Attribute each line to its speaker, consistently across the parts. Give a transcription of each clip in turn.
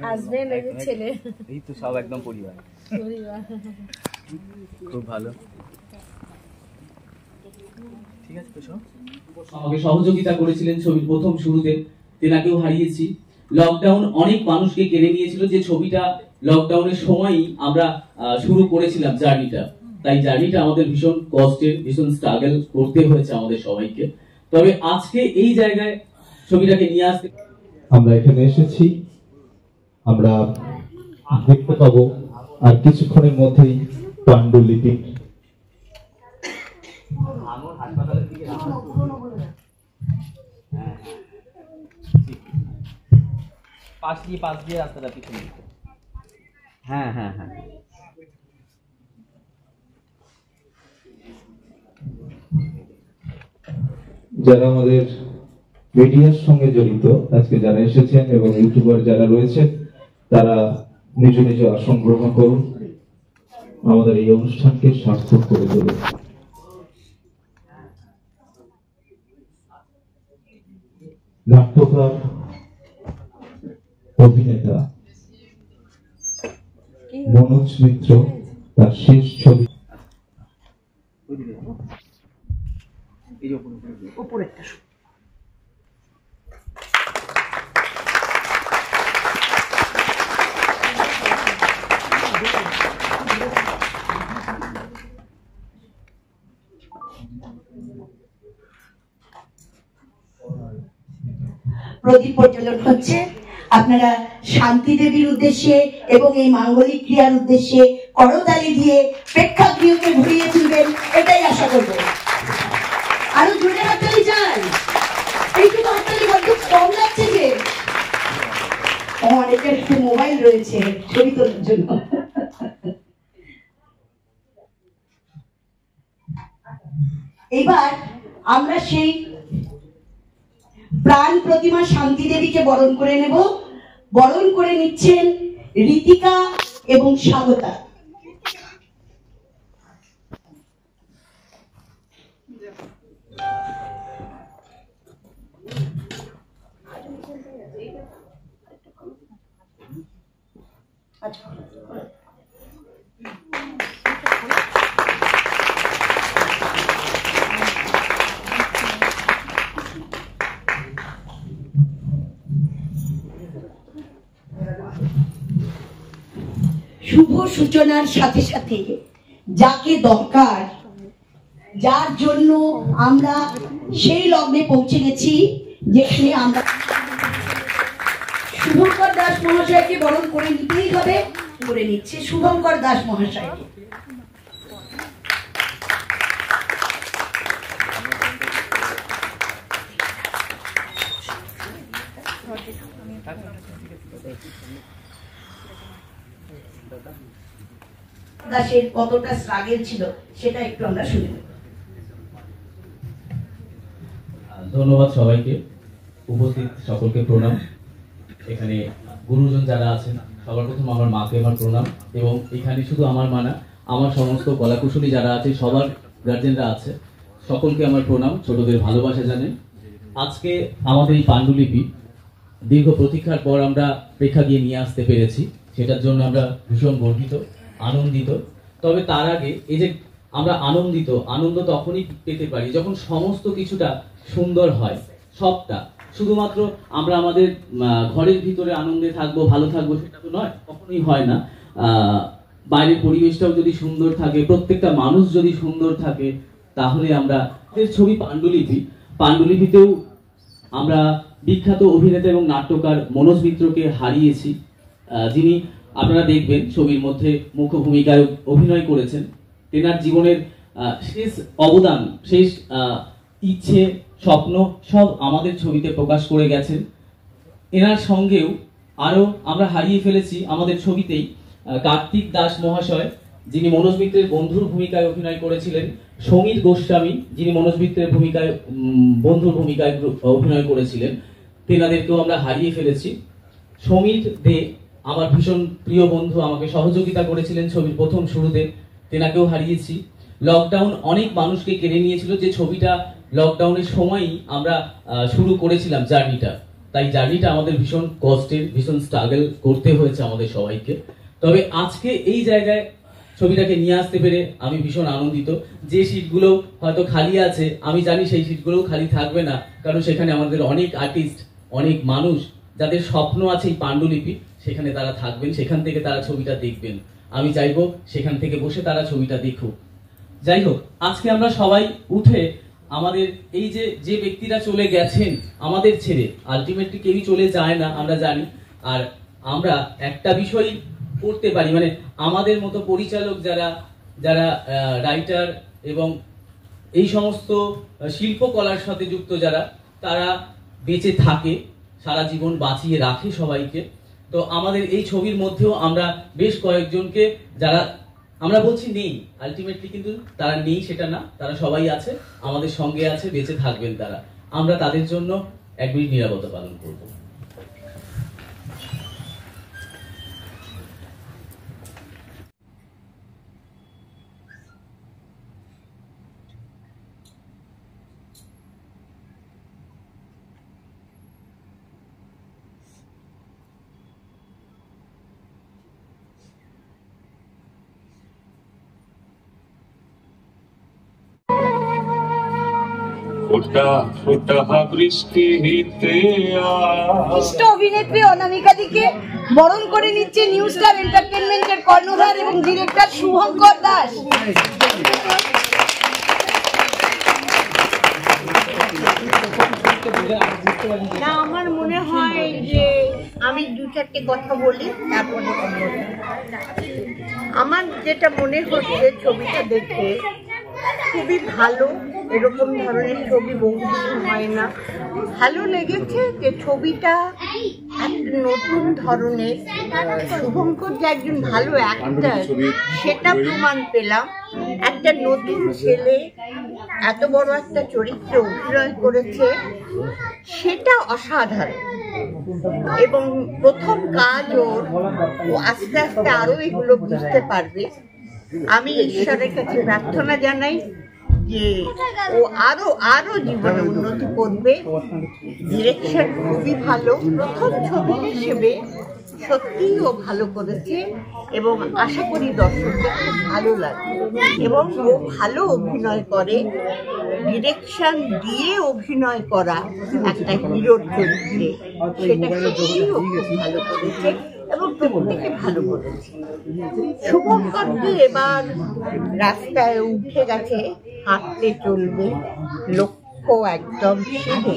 Speaker 1: Husband এই ছেলে
Speaker 2: এই তো সব একদম পরিবার খুব ভালো। ঠিক আছে,
Speaker 3: আমাকে সহযোগিতা করেছিলেন ছবির প্রথম শুরুতে, তেনাকেও হারিয়েছি। লকডাউন অনেক মানুষকে কেড়ে নিয়েছিল, যে ছবিটা লকডাউনের সময়ই আমরা শুরু করেছিলাম জার্নিটা। তাই জার্নিটা আমাদের ভীষণ কষ্টের, ভীষণ স্ট্রাগল করতে হয়েছে আমাদের সবাইকে। তবে আজকে এই জায়গায় ছবিটাকে নিয়ে আসতে
Speaker 4: আমরা এখানে এসেছি, আমরা দেখতে পাবো আর কিছুক্ষণের মধ্যেই পাণ্ডুলিপি।
Speaker 2: পাশ দিয়ে রাস্তাটা পিছনে। হ্যাঁ হ্যাঁ হ্যাঁ,
Speaker 4: যারা আমাদের মিডিয়ার সঙ্গে জড়িত আজকে যারা এসেছেন এবং ইউটিউবার যারা রয়েছেন, তারা নিজ নিজ আসন গ্রহণ করুন, আমাদের এই অনুষ্ঠানকে সার্থক করে তুলুন। নাট্যকার, অভিনেতা মনোজ মিত্র তার শেষ ছবি
Speaker 1: উপরেরটা
Speaker 5: প্রদীপ প্রজ্বলন হচ্ছে। আপনারা শান্তি দেবীর উদ্দেশ্যে এবং এই মাঙ্গলিক ক্রিয়ার উদ্দেশ্যে করতালি দিয়ে প্রেক্ষাগৃহকে ঘুরিয়ে তুলবেন, এটাই আশা করব। আরো জোরে হাততালি চাই, এইটুকু হাততালি বড্ড কম লাগছে যে। অনেকের একটু মোবাইল রয়েছে ছবি তোলার জন্য। এবার আমরা সেই প্রাণ প্রতিমা শান্তি দেবীকে বরণ করে নেব। বরণ করে নিচ্ছেন ঋতিকা এবং স্বাগতা। শুভ সূচনার সাথে সাথে যাকে দরকার, যার জন্য আমরা সেই লগ্নে পৌঁছে গেছি যেখানে আমরা শুভঙ্কর দাস মহাশয়কে বরণ করে নিতেই হবে। করে নিচ্ছে শুভঙ্কর দাস মহাশয়কে। দাসের কতটা স্ট্রাগল ছিল সেটা একটু আমরা শুনে নেব।
Speaker 3: ধন্যবাদ সবাইকে, উপস্থিত সকলকে প্রণাম। এখানে গুরুজন যারা আছেন, সবার প্রথম আমার মাকে আমার প্রণাম, এবং এখানে শুধু আমার মা না, আমার সমস্ত কলাকুশলী যারা আছে, সবার গার্জেনরা আছে, সকলকে আমার প্রণাম, ছোটদের ভালোবাসা জানেন। আজকে আমাদের এই পাণ্ডুলিপি দীর্ঘ প্রতীক্ষার পর আমরা প্রেক্ষাগৃহে নিয়ে আসতে পেরেছি, সেটার জন্য আমরা ভীষণ গর্বিত, আনন্দিত। তবে তার আগে এই যে আমরা আনন্দ তখনই পেতে পারি যখন সমস্ত কিছুটা সুন্দর হয়। সবটা শুধুমাত্র আমরা আমাদের ঘরের ভিতরে আনন্দে থাকবো, ভালো থাকবো, সেটা তো নয়, কখনোই হয় না। বাইরের পরিবেশটাও যদি সুন্দর থাকে, প্রত্যেকটা মানুষ যদি সুন্দর থাকে, তাহলে আমরা ছবি পাণ্ডুলিপিতেও আমরা বিখ্যাত অভিনেতা এবং নাট্যকার মনোজ মিত্রকে হারিয়েছি, যিনি আপনারা দেখবেন ছবির মধ্যে মুখ্য ভূমিকায় অভিনয় করেছেন। তেনার জীবনের শেষ অবদান, শেষ ইচ্ছে, স্বপ্ন সব আমাদের ছবিতে প্রকাশ করে গেছেন। এনার সঙ্গেও আরো আমরা হারিয়ে ফেলেছি আমাদের ছবিতেই কার্তিক দাস মহাশয়, যিনি মনোজ মিত্রের বন্ধুর ভূমিকায় অভিনয় করেছিলেন, সমীর গোস্বামী, যিনি মনোজ মিত্রের ভূমিকায় বন্ধুর ভূমিকায় অভিনয় করেছিলেন, তেনাদেরকেও আমরা হারিয়ে ফেলেছি। সমীর দে আমার ভীষণ প্রিয় বন্ধু, আমাকে সহযোগিতা করেছিলেন ছবির প্রথম শুরুতে, তেনাকেও হারিয়েছি। লকডাউন অনেক মানুষকে কেড়ে নিয়েছিল, যে ছবিটা লকডাউনের সময়ই আমরা শুরু করেছিলাম জার্নিটা। তাই জার্নিটা আমাদের ভীষণ কষ্টের, ভীষণ স্ট্রাগল করতে হয়েছে আমাদের সবাইকে। তবে আজকে এই জায়গায় ছবিটাকে নিয়ে আসতে পেরে আমি ভীষণ আনন্দিত। যে সিটগুলো হয়তো খালি আছে, আমি জানি সেই সিটগুলোও খালি থাকবে না, কারণ সেখানে আমাদের অনেক আর্টিস্ট, অনেক মানুষ যাদের স্বপ্ন আছে এই পাণ্ডুলিপি, সেখানে তারা থাকবেন, সেখান থেকে তারা ছবিটা দেখবেন। আমি চাইবো সেখান থেকে বসে তারা ছবিটা দেখুক। যাই হোক, আজকে আমরা সবাই উঠে আমাদের এই যে ব্যক্তিরা চলে গেছেন আমাদের ছেড়ে, আলটিমেটলি কেউই চলে যায় না আমরা জানি, আর আমরা একটা বিষয় করতে পারি, মানে আমাদের মতো পরিচালক যারা যারা রাইটার এবং এই সমস্ত শিল্পকলার সাথে যুক্ত যারা, তারা বেঁচে থাকে, সারা জীবন বাঁচিয়ে রাখে সবাইকে। তো আমাদের এই ছবির মধ্যেও আমরা বেশ কয়েকজনকে, যারা আমরা বলছি নেই, আলটিমেটলি কিন্তু তারা নেই সেটা না, তারা সবাই আছে, আমাদের সঙ্গে আছে, বেঁচে থাকবেন তারা। আমরা তাদের জন্য 1 মিনিট নীরবতা পালন করব।
Speaker 5: বিশিষ্ট অভিনেত্রী অনামিকাদিকে বরণ করে নিচ্ছে নিউ স্টার এন্টারটেইনমেন্টের কর্ণধার এবং ডিরেক্টর শুভঙ্কর দাস।
Speaker 1: না, আমার মনে হয় যে আমি 2-4টে কথা বলি, তারপরে আমার যেটা মনে হচ্ছে ছবিটা দেখে খুবই ভালো। এরকম ধরনের ছবি বহুদিন হয় না। ভালো লেগেছে যে ছবিটা একটা নতুন ধরনের, শুভঙ্কর যে একজন ভালো অ্যাক্টর সেটা প্রমাণ পেলাম। একটা নতুন ছেলে এত বড় একটা চরিত্রে অভিনয় করেছে, সেটা অসাধারণ। এবং প্রথম কাজ ওর, ও আস্তে আস্তে আরো এগুলো বুঝতে পারবে। আমি ঈশ্বরের কাছে প্রার্থনা জানাই যে ও আরো আরো জীবনে উন্নতি করবে। ডিরেকশন খুবই ভালো, প্রথম ছবি হিসেবে সত্যিই ও ভালো করেছে এবং আশা করি দর্শকদের খুব ভালো লাগবে। এবং ও ভালো অভিনয় করে, ডিরেকশন দিয়ে অভিনয় করা একটা হিরোর চরিত্রে, সেটা সত্যিই ও খুব ভালো করেছে এবং প্রত্যেকে ভালো করেছে। শুভঙ্করকে এবার রাস্তায় উঠে গেছে, হাঁটতে চলবে, লক্ষ্য একদম সিধে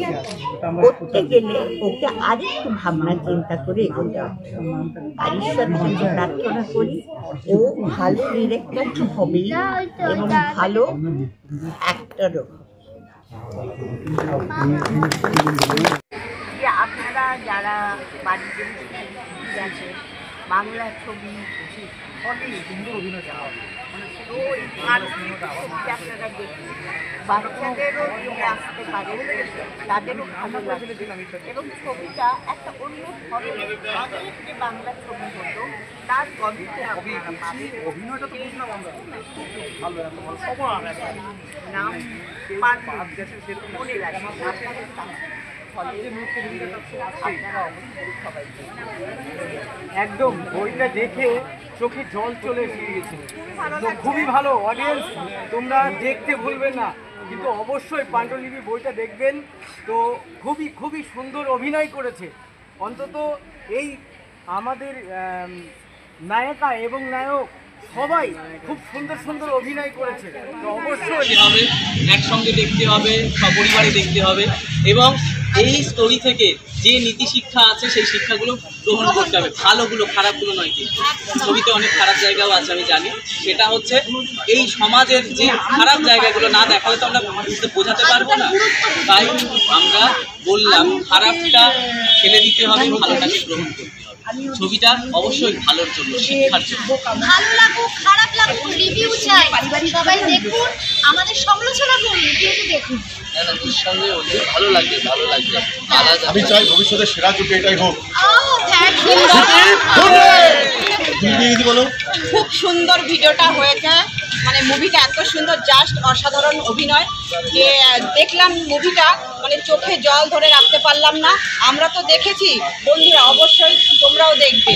Speaker 1: করতে গেলে ওকে আরেকটু ভাবনা চিন্তা করে এগোতে হবে। আর ঈশ্বরের কাছে প্রার্থনা করি ও ভালো ডিরেক্টর তো হবেই এবং ভালো অ্যাক্টরও। যে আপনারা যারা বাড়িতে আছে, বাংলা ছবি অনেক সুন্দর অভিনয় করা হবে, আপনারা দেখুন, বাচ্চাদেরও নিয়ে আসতে পারে, তাদেরও ভালো লাগবে। এবং ছবিটা একটা অন্য ধরনের, আগের যে বাংলা ছবি হতো তার গল্পে অভিনয়টা তো বুঝলাম আমরা ভালো, এত ভালো সবার নাম মনে রাখি আপনাদের
Speaker 6: একদম। বইটা দেখে চোখে জল চলে এসে গেছে, তো খুবই ভালো। অডিয়েন্স তোমরা দেখতে ভুলবেন না, কিন্তু অবশ্যই পাণ্ডুলিপি বইটা দেখবেন। তো খুবই খুবই সুন্দর অভিনয় করেছে, অন্তত এই আমাদের নায়িকা এবং নায়ক সবাই খুব সুন্দর সুন্দর অভিনয় করেছে। তো অবশ্যই
Speaker 3: হবে, একসঙ্গে দেখতে হবে, সপরিবারে দেখতে হবে এবং এই স্টোরি থেকে যে নীতি শিক্ষা আছে সেই শিক্ষাগুলো গ্রহণ করতে হবে, ভালোগুলো, খারাপগুলো নয়। কিন্তু ছবিতে অনেক খারাপ জায়গাও আছে আমি জানি, সেটা হচ্ছে এই সমাজের যে খারাপ জায়গাগুলো না দেখালে তো আমরা বোঝাতে পারবো না। তাই আমরা বললাম খারাপটা ফেলে দিতে হবে, ভালোটাকে গ্রহণ করতে হবে। ছবিটা অবশ্যই ভালোর জন্য, শিক্ষার জন্য।
Speaker 7: ভালো লাগুক খারাপ লাগুক রিভিউ চাই, সবাই দেখুন, আমাদের সমালোচনা করুন, রিভিউতে দেখুন।
Speaker 3: নিঃসন্দেহে ভালো লাগবে, ভালো লাগবে।
Speaker 8: আমি চাই ভবিষ্যতে সেরা জুটি এটাই হোক।
Speaker 1: খুব সুন্দর ভিডিওটা হয়েছে,
Speaker 9: মানে মুভিটা এত সুন্দর, জাস্ট অসাধারণ অভিনয় যে দেখলাম মুভিটা মানে চোখে জল ধরে রাখতে পারলাম না। আমরা তো দেখেছি, বন্ধুরা অবশ্যই তোমরাও দেখবে,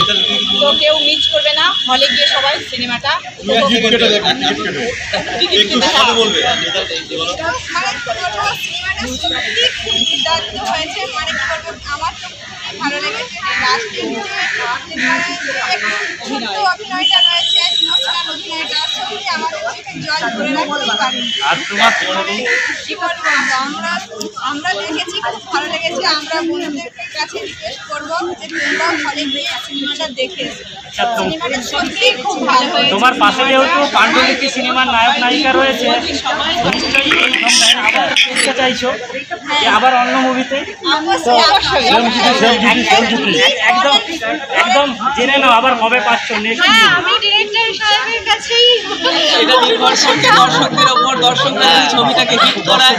Speaker 9: তো কেউ মিস করবে না, হলে গিয়ে সবাই সিনেমাটা
Speaker 7: হয়েছে। মানে কি বলবো, আমার তো খুবই ভালো লেগেছে। অভিনয়টা রয়েছে, ইমোশনাল অভিনয়টা সত্যি আমাদের চোখে জল ধরে রাখতে পারি। কি বলবো, আমরা দেখেছি, খুব ভালো লেগেছে। আমরা বন্ধুদের কাছে রিকোয়েস্ট করবো যে তোমরাও হলে গিয়ে সিনেমাটা দেখে সিনেমাটা সত্যি খুব ভালো হয়েছে।
Speaker 10: তোমার পাশে যেহেতু পাণ্ডুলিপি সিনেমার নায়ক নায়িকা রয়েছে, নিশ্চয়ই এই ধরনের আবার দেখতে চাইছো যে আবার অন্য মুভিতে? একদম একদম জেনে নাও আবার কবে পাচ্ছ নেক্সট।
Speaker 7: আমি ডিরেক্টর সাহেবের কাছেই
Speaker 2: এটা নির্ভর করছে দর্শকদের ওপর, দর্শকরা ছবিটাকে হিট করায়।